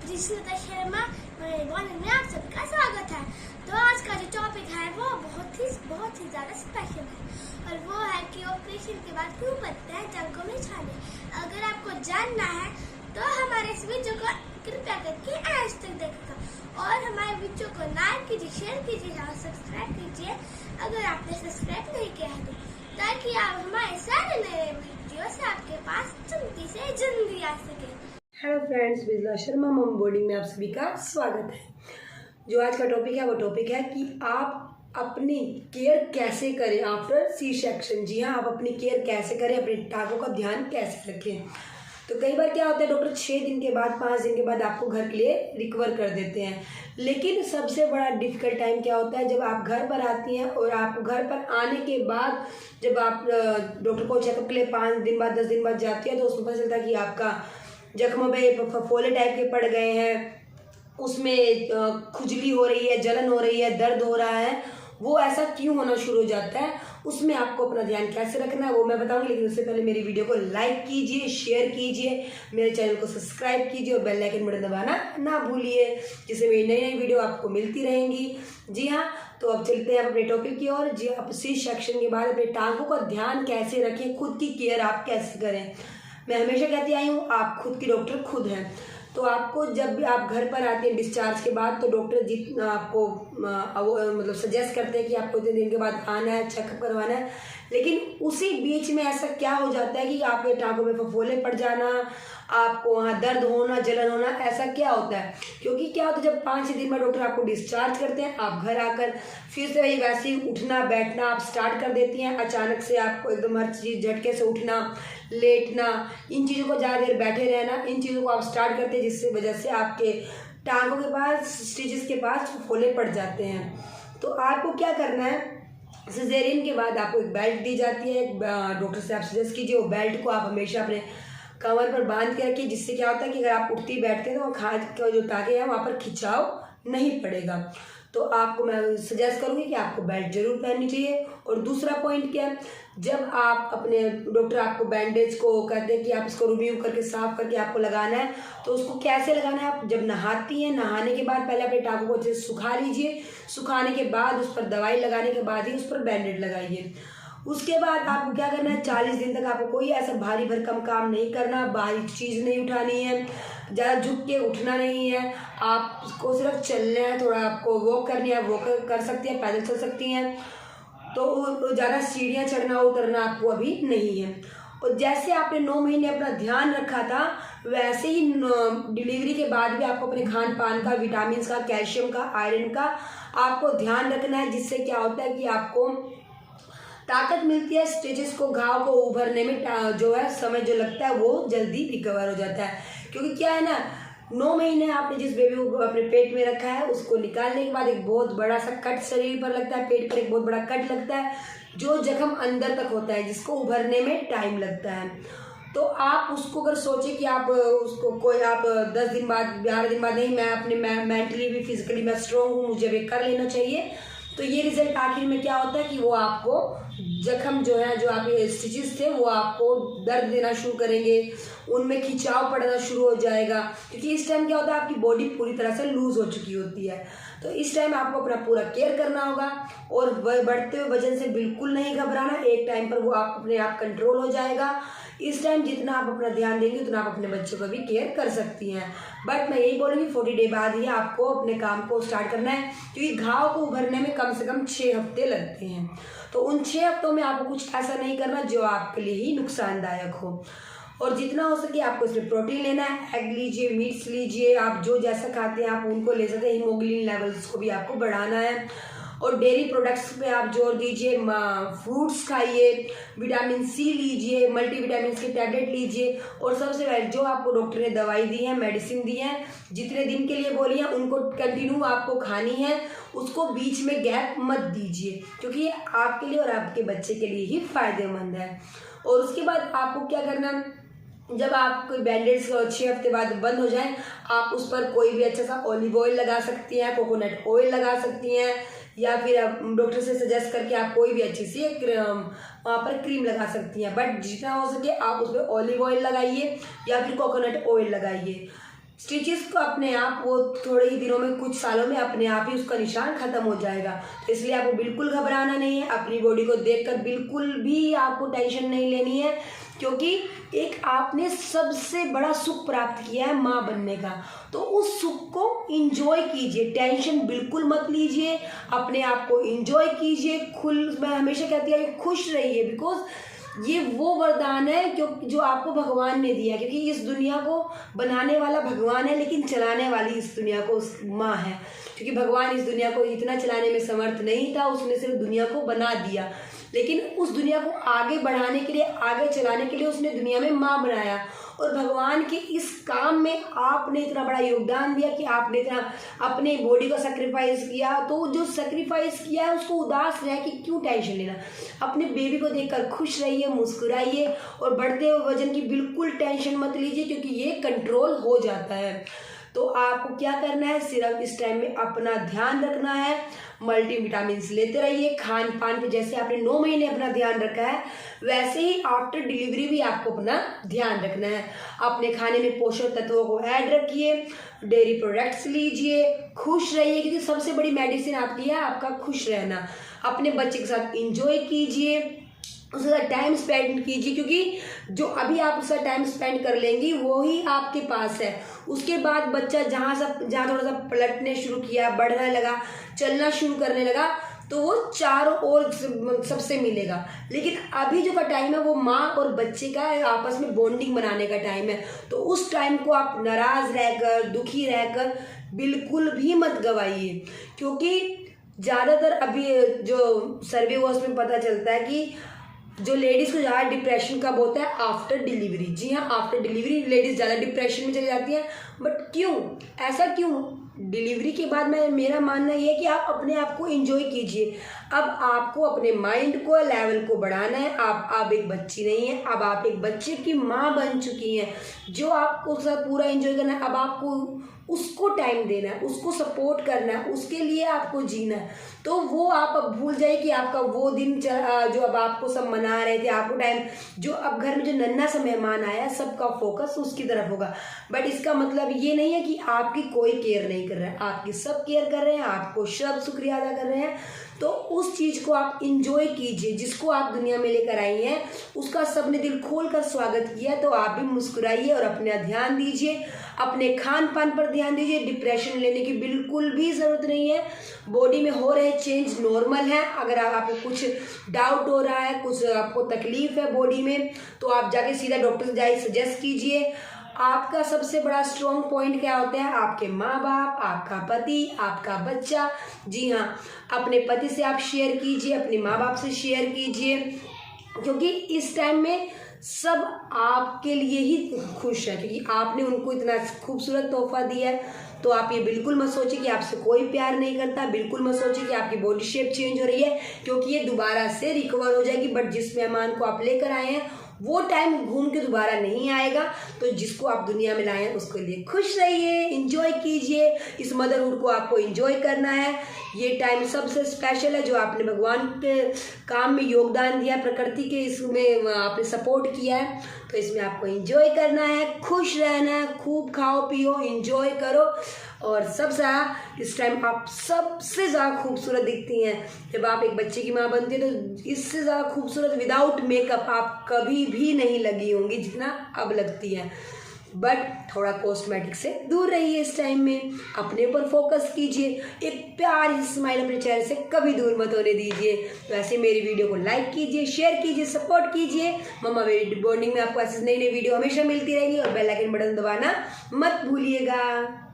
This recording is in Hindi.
जिष्णुता शर्मा मॉर्निंग में आप सबका स्वागत है। तो आज का जो टॉपिक है वो बहुत ही ज्यादा स्पेशल है और वो है कि ऑपरेशन के बाद क्यों बनते हैं टांगों में छाले। अगर आपको जानना है तो हमारे इस वीडियो को कृपया करके आज तक देखिएगा और हमारे वीडियो को लाइक कीजिए, शेयर कीजिए और सब्सक्राइब कीजिए अगर आपने सब्सक्राइब नहीं किया है ताकि आप हमारे सारे नए वीडियो से आपके पास जल्दी से जल्दी आ सके। हेलो फ्रेंड्स, बिजला शर्मा मम बोर्डिंग में आप सभी का स्वागत है। जो आज का टॉपिक है वो टॉपिक है कि आप अपनी केयर कैसे करें आफ्टर सी सेक्शन। जी हाँ, आप अपनी केयर कैसे करें, अपने टांगों का ध्यान कैसे रखें। तो कई बार क्या होता है, डॉक्टर 6 दिन के बाद 5 दिन के बाद आपको घर के लिए रिकवर कर देते हैं, लेकिन सबसे बड़ा डिफिकल्ट टाइम क्या होता है जब आप घर पर आती हैं और आप घर पर आने के बाद जब आप डॉक्टर को चेकअप के लिए 5 दिन बाद 10 दिन बाद जाती है तो उसमें पता चलता है कि आपका जख्मों पे फफोले टाइप के पड़ गए हैं, उसमें खुजली हो रही है, जलन हो रही है, दर्द हो रहा है। वो ऐसा क्यों होना शुरू हो जाता है, उसमें आपको अपना ध्यान कैसे रखना है वो मैं बताऊंगी। लेकिन उससे पहले मेरी वीडियो को लाइक कीजिए, शेयर कीजिए, मेरे चैनल को सब्सक्राइब कीजिए और बेल आइकन बटन दबाना ना भूलिए, जिससे मेरी नई नई वीडियो आपको मिलती रहेंगी। जी हाँ, तो अब चलते हैं अपने टॉपिक की ओर। जी, आप सी सेक्शन के बाद अपने टांगों का ध्यान कैसे रखें, खुद की केयर आप कैसे करें। मैं हमेशा कहती आई हूँ, आप खुद की डॉक्टर खुद हैं। तो आपको जब भी आप घर पर आते हैं डिस्चार्ज के बाद तो डॉक्टर जितना आपको मतलब सजेस्ट करते हैं कि आपको इतने दिन के बाद आना है, चेकअप करवाना है, लेकिन उसी बीच में ऐसा क्या हो जाता है कि आपके टांगों में फफोले पड़ जाना, आपको वहाँ दर्द होना, जलन होना, ऐसा क्या होता है। क्योंकि क्या होता है जब 5-6 दिन में डॉक्टर आपको डिस्चार्ज करते हैं, आप घर आकर फिर से वही वैसे ही उठना बैठना आप स्टार्ट कर देती हैं। अचानक से आपको एकदम हर चीज़ झटके से उठना, लेटना, इन चीज़ों को ज़्यादा देर बैठे रहना, इन चीज़ों को आप स्टार्ट करते हैं, जिससे वजह से आपके टांगों के पास, स्टिचेस के पास फफोले पड़ जाते हैं। तो आपको क्या करना है, सिजेरियन के बाद आपको एक बेल्ट दी जाती है, डॉक्टर से आप सजेस्ट कीजिए। वो बेल्ट को आप हमेशा अपने कमर पर बांध के रखिए, जिससे क्या होता है कि अगर आप उठती बैठते हैं तो खाद का जो टाँगे हैं वहाँ पर खिंचाव नहीं पड़ेगा। तो आपको मैं सजेस्ट करूँगी कि आपको बेल्ट जरूर पहननी चाहिए। और दूसरा पॉइंट क्या है, जब आप अपने डॉक्टर आपको बैंडेज को कहते हैं कि आप इसको रिमूव करके साफ करके आपको लगाना है, तो उसको कैसे लगाना है, आप जब नहाती हैं नहाने के बाद पहले अपने टाँगों को अच्छे से सुखा लीजिए, सुखाने के बाद उस पर दवाई लगाने के बाद ही उस पर बैंडेज लगाइए। उसके बाद आपको क्या करना है, 40 दिन तक आपको कोई ऐसा भारी भरकम काम नहीं करना, भारी चीज़ नहीं उठानी है, ज़्यादा झुक के उठना नहीं है, आपको सिर्फ चलना है, थोड़ा आपको वॉक करनी है, वॉक कर सकती हैं, पैदल चल सकती हैं। तो ज़्यादा सीढ़ियाँ चढ़ना उतरना आपको अभी नहीं है। और जैसे आपने 9 महीने अपना ध्यान रखा था, वैसे ही डिलीवरी के बाद भी आपको अपने खान पान का, विटामिन का, कैल्शियम का, आयरन का आपको ध्यान रखना है, जिससे क्या होता है कि आपको ताकत मिलती है, स्टिचेस को, घाव को उभरने में जो है समय जो लगता है वो जल्दी रिकवर हो जाता है। क्योंकि क्या है ना, 9 महीने आपने जिस बेबी को अपने पेट में रखा है उसको निकालने के बाद एक बहुत बड़ा सा कट शरीर पर लगता है, पेट पर एक बहुत बड़ा कट लगता है, जो जख्म अंदर तक होता है, जिसको उभरने में टाइम लगता है। तो आप उसको अगर सोचे कि आप उसको कोई आप 10 दिन बाद 11 दिन बाद नहीं, मैं अपने मेंटली भी फिजिकली मैं स्ट्रॉन्ग हूँ, मुझे वे कर लेना चाहिए, तो ये रिजल्ट आखिर में क्या होता है कि वो आपको जख्म जो है, जो आपके स्टिचेस थे वो आपको दर्द देना शुरू करेंगे, उनमें खिंचाव पड़ना शुरू हो जाएगा। क्योंकि इस टाइम क्या होता है, आपकी बॉडी पूरी तरह से लूज हो चुकी होती है। तो इस टाइम आपको अपना पूरा केयर करना होगा और बढ़ते हुए वजन से बिल्कुल नहीं घबराना। एक टाइम पर वो आप अपने आप कंट्रोल हो जाएगा। इस टाइम जितना आप अपना ध्यान देंगे उतना आप अपने बच्चों का भी केयर कर सकती हैं। बट मैं यही बोलूँगी 40 डे बाद ही आपको अपने काम को स्टार्ट करना है, क्योंकि घाव को उभरने में कम से कम 6 हफ्ते लगते हैं। तो उन 6 हफ्तों में आपको कुछ ऐसा नहीं करना जो आपके लिए ही नुकसानदायक हो। और जितना हो सके आपको इसमें प्रोटीन लेना है, एग लीजिए, मीट्स लीजिए, आप जो जैसा खाते हैं आप उनको ले सकते हैं। हीमोग्लोबिन लेवल्स को भी आपको बढ़ाना है और डेयरी प्रोडक्ट्स पे आप जोर दीजिए, फ्रूट्स खाइए, विटामिन सी लीजिए, मल्टीविटामिन की टैबलेट लीजिए। और सबसे पहले जो आपको डॉक्टर ने दवाई दी है, मेडिसिन दी है, जितने दिन के लिए बोली है उनको कंटिन्यू आपको खानी है, उसको बीच में गैप मत दीजिए, क्योंकि ये आपके लिए और आपके बच्चे के लिए ही फायदेमंद है। और उसके बाद आपको क्या करना, जब आप कोई बैंडेज 6 हफ्ते बाद बंद हो जाए, आप उस पर कोई भी अच्छा सा ऑलिव ऑयल लगा सकती हैं, कोकोनट ऑयल लगा सकती हैं, या फिर आप डॉक्टर से सजेस्ट करके आप कोई भी अच्छी सी वहाँ पर क्रीम लगा सकती हैं। बट जितना हो सके आप उसमें ऑलिव ऑयल लगाइए या फिर कोकोनट ऑयल लगाइए। स्टिचेस को अपने आप वो थोड़े ही दिनों में, कुछ सालों में अपने आप ही उसका निशान खत्म हो जाएगा। तो इसलिए आपको बिल्कुल घबराना नहीं है, अपनी बॉडी को देखकर बिल्कुल भी आपको टेंशन नहीं लेनी है, क्योंकि एक आपने सबसे बड़ा सुख प्राप्त किया है माँ बनने का। तो उस सुख को इंजॉय कीजिए, टेंशन बिल्कुल मत लीजिए, अपने आप को इंजॉय कीजिए। मैं हमेशा कहती हूँ खुश रहिए, बिकॉज ये वो वरदान है जो आपको भगवान ने दिया, क्योंकि इस दुनिया को बनाने वाला भगवान है, लेकिन चलाने वाली इस दुनिया को उस माँ है। क्योंकि भगवान इस दुनिया को इतना चलाने में समर्थ नहीं था, उसने सिर्फ दुनिया को बना दिया, लेकिन उस दुनिया को आगे बढ़ाने के लिए, आगे चलाने के लिए उसने दुनिया में माँ बनाया। और भगवान के इस काम में आपने इतना बड़ा योगदान दिया कि आपने इतना अपने बॉडी को सेक्रीफाइस किया। तो जो सेक्रीफाइस किया है उसको उदास रह के क्यों टेंशन लेना। अपने बेबी को देखकर खुश रहिए, मुस्कुराइए, और बढ़ते हुए वजन की बिल्कुल टेंशन मत लीजिए, क्योंकि ये कंट्रोल हो जाता है। तो आपको क्या करना है, सिर्फ इस टाइम में अपना ध्यान रखना है, मल्टीविटामिन्स लेते रहिए। खान पान पे जैसे आपने 9 महीने अपना ध्यान रखा है, वैसे ही आफ्टर डिलीवरी भी आपको अपना ध्यान रखना है। अपने खाने में पोषक तत्वों को ऐड रखिए, डेयरी प्रोडक्ट्स लीजिए, खुश रहिए, क्योंकि सबसे बड़ी मेडिसिन आपकी है आपका खुश रहना। अपने बच्चे के साथ इंजॉय कीजिए, उसके साथ टाइम स्पेंड कीजिए, क्योंकि जो अभी आप उसका टाइम स्पेंड कर लेंगी वो ही आपके पास है। उसके बाद बच्चा जहाँ थोड़ा सा पलटने शुरू किया, बढ़ने लगा, चलना शुरू करने लगा, तो वो चारों ओर सबसे मिलेगा। लेकिन अभी जो का टाइम है वो माँ और बच्चे का आपस में बॉन्डिंग बनाने का टाइम है। तो उस टाइम को आप नाराज रहकर, दुखी रहकर बिल्कुल भी मत गवाइए, क्योंकि ज़्यादातर अभी जो सर्वे हुआ उसमें पता चलता है कि जो लेडीज़ को ज़्यादा डिप्रेशन कब होता है, आफ्टर डिलीवरी। जी हाँ, आफ्टर डिलीवरी लेडीज़ ज़्यादा डिप्रेशन में चली जाती हैं। बट क्यों, ऐसा क्यों? डिलीवरी के बाद मेरा मानना ये है कि आप अपने आप को एंजॉय कीजिए। अब आपको अपने माइंड को, लेवल को बढ़ाना है। आप एक बच्ची नहीं है, अब आप एक बच्चे की माँ बन चुकी हैं, जो आपको साथ पूरा एंजॉय करना है। अब आपको उसको टाइम देना है, उसको सपोर्ट करना है, उसके लिए आपको जीना है। तो वो आप अब भूल जाइए कि आपका वो दिन जो अब आपको सब मना रहे थे, आपको टाइम जो अब घर में जो नन्हा सा मेहमान आया, सबका फोकस उसकी तरफ होगा। बट इसका मतलब ये नहीं है कि आपकी कोई केयर नहीं कर रहा है, आपकी सब केयर कर रहे हैं, आपको सब शुक्रिया अदा कर रहे हैं। तो उस चीज़ को आप इंजॉय कीजिए, जिसको आप दुनिया में लेकर आई हैं, उसका सबने दिल खोल कर स्वागत किया। तो आप भी मुस्कुराइए और अपना ध्यान दीजिए, अपने खान पान पर ध्यान दीजिए। डिप्रेशन लेने की बिल्कुल भी ज़रूरत नहीं है। बॉडी में हो रहे चेंज नॉर्मल है। अगर आपको कुछ डाउट हो रहा है, कुछ आपको तकलीफ है बॉडी में, तो आप जाके सीधा डॉक्टर से जाइए, सजेस्ट कीजिए। आपका सबसे बड़ा स्ट्रॉन्ग पॉइंट क्या होता है? आपके माँ बाप, आपका पति, आपका बच्चा। जी हाँ, अपने पति से आप शेयर कीजिए, अपने माँ बाप से शेयर कीजिए, क्योंकि इस टाइम में सब आपके लिए ही खुश है, क्योंकि आपने उनको इतना खूबसूरत तोहफा दिया है। तो आप ये बिल्कुल मत सोचिए कि आपसे कोई प्यार नहीं करता, बिल्कुल मत सोचिए कि आपकी बॉडी शेप चेंज हो रही है, क्योंकि ये दोबारा से रिकवर हो जाएगी। बट जिस मेहमान को आप लेकर आए हैं वो टाइम घूम के दोबारा नहीं आएगा। तो जिसको आप दुनिया में लाए हैं उसके लिए खुश रहिए, इंजॉय कीजिए। इस मदरहुड को आपको इंजॉय करना है। ये टाइम सबसे स्पेशल है, जो आपने भगवान के काम में योगदान दिया, प्रकृति के इसमें आपने सपोर्ट किया है। तो इसमें आपको इंजॉय करना है, खुश रहना है, खूब खाओ पियो, इंजॉय करो। और सबसे इस टाइम आप सबसे ज़्यादा खूबसूरत दिखती हैं। जब आप एक बच्चे की माँ बनती है तो इससे ज़्यादा खूबसूरत विदाउट मेकअप आप कभी भी नहीं लगी होंगी जितना अब लगती है। बट थोड़ा कॉस्मेटिक से दूर रहिए इस टाइम में, अपने ऊपर फोकस कीजिए। एक प्यारी स्माइल अपने चेहरे से कभी दूर मत होने दीजिए। वैसे मेरी वीडियो को लाइक कीजिए, शेयर कीजिए, सपोर्ट कीजिए। मम्मा बेबी बॉन्डिंग में आपको ऐसी नई नई वीडियो हमेशा मिलती रहेगी, और बेल आइकन बटन दबाना मत भूलिएगा।